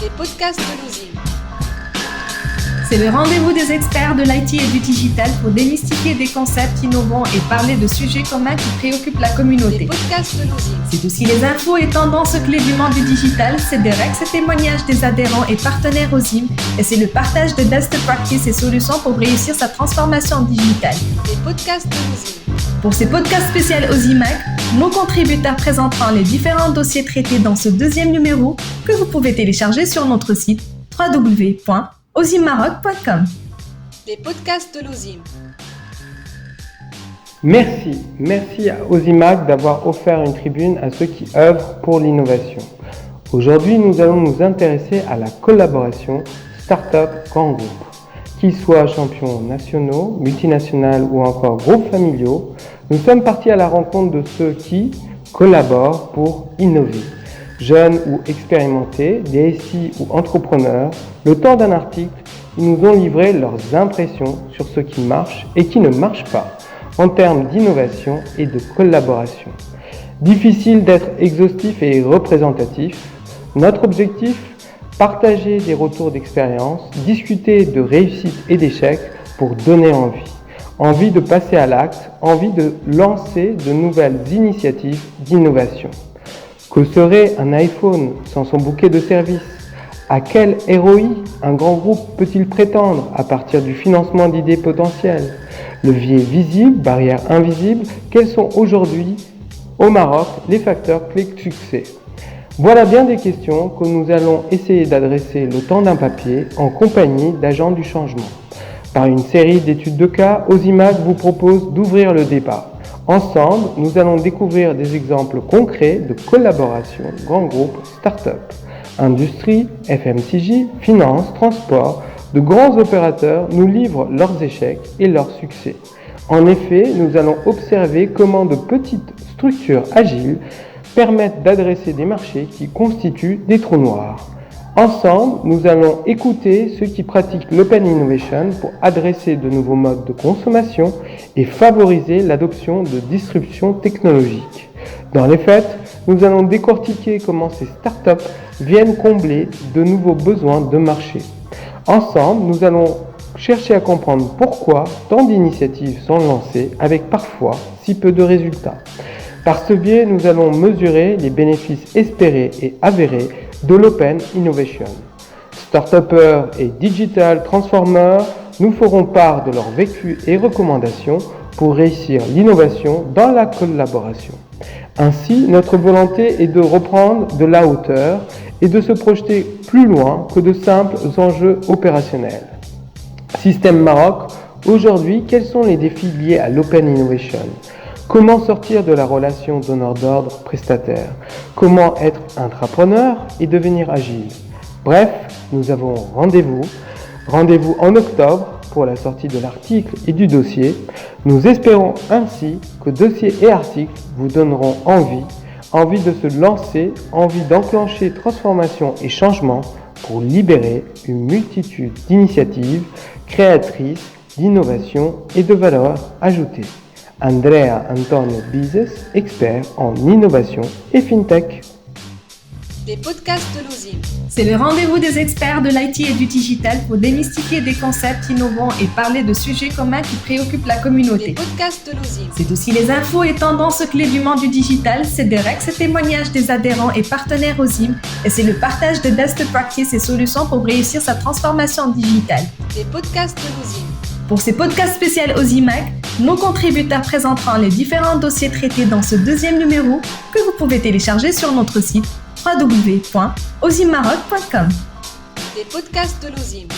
Les podcasts de l'OSIM. C'est le rendez-vous des experts de l'IT et du digital pour démystifier des concepts innovants et parler de sujets communs qui préoccupent la communauté. Les podcasts de l'OSIM. C'est aussi les infos et tendances clés du monde du digital, c'est des règles et témoignages des adhérents et partenaires OSIM, et c'est le partage de best practices et solutions pour réussir sa transformation digitale. Les podcasts de l'OSIM. Pour ces podcasts spéciaux OSIMAC, nos contributeurs présenteront les différents dossiers traités dans ce deuxième numéro que vous pouvez télécharger sur notre site www.osimmaroc.com. Les podcasts de l'OSIM. Merci à Osimac d'avoir offert une tribune à ceux qui œuvrent pour l'innovation. Aujourd'hui, nous allons nous intéresser à la collaboration start-up-grand groupe. Qu'ils soient champions nationaux, multinationales ou encore groupes familiaux, nous sommes partis à la rencontre de ceux qui collaborent pour innover. Jeunes ou expérimentés, DSI ou entrepreneurs, le temps d'un article, ils nous ont livré leurs impressions sur ce qui marche et qui ne marche pas en termes d'innovation et de collaboration. Difficile d'être exhaustif et représentatif. Notre objectif, partager des retours d'expérience, discuter de réussite et d'échecs pour donner envie. Envie de passer à l'acte, envie de lancer de nouvelles initiatives d'innovation. Que serait un iPhone sans son bouquet de services ? À quel ROI un grand groupe peut-il prétendre à partir du financement d'idées potentielles ? Levier visible, barrière invisible, quels sont aujourd'hui au Maroc les facteurs clés de succès ? Voilà bien des questions que nous allons essayer d'adresser le temps d'un papier en compagnie d'agents du changement. Par une série d'études de cas, Osimac vous propose d'ouvrir le débat. Ensemble, nous allons découvrir des exemples concrets de collaboration grands groupes start-up. Industrie, FMCG, finance, transport, de grands opérateurs nous livrent leurs échecs et leurs succès. En effet, nous allons observer comment de petites structures agiles permettent d'adresser des marchés qui constituent des trous noirs. Ensemble, nous allons écouter ceux qui pratiquent l'Open Innovation pour adresser de nouveaux modes de consommation et favoriser l'adoption de disruptions technologiques. Dans les faits, nous allons décortiquer comment ces startups viennent combler de nouveaux besoins de marché. Ensemble, nous allons chercher à comprendre pourquoi tant d'initiatives sont lancées avec parfois si peu de résultats. Par ce biais, nous allons mesurer les bénéfices espérés et avérés de l'Open Innovation. Start-upers et Digital Transformers nous feront part de leur vécu et recommandations pour réussir l'innovation dans la collaboration. Ainsi, notre volonté est de reprendre de la hauteur et de se projeter plus loin que de simples enjeux opérationnels. Système Maroc, aujourd'hui, quels sont les défis liés à l'Open Innovation ? Comment sortir de la relation donneur d'ordre prestataire ? Comment être intrapreneur et devenir agile ? Bref, nous avons rendez-vous en octobre pour la sortie de l'article et du dossier. Nous espérons ainsi que dossier et article vous donneront envie de se lancer, envie d'enclencher transformation et changement pour libérer une multitude d'initiatives créatrices d'innovation et de valeur ajoutée. Andrea Antonio Bizes, expert en innovation et fintech. Les podcasts de l'OSIM. C'est le rendez-vous des experts de l'IT et du digital pour démystifier des concepts innovants et parler de sujets communs qui préoccupent la communauté. Les podcasts de l'OSIM. C'est aussi les infos et tendances clés du monde du digital, c'est des règles et témoignages des adhérents et partenaires OSIM, et c'est le partage de best practices et solutions pour réussir sa transformation digitale. Les podcasts de l'OSIM. Pour ces podcasts spéciaux OSIMAC, nos contributeurs présenteront les différents dossiers traités dans ce deuxième numéro que vous pouvez télécharger sur notre site www.osimmaroc.com. Les podcasts de l'OSIM.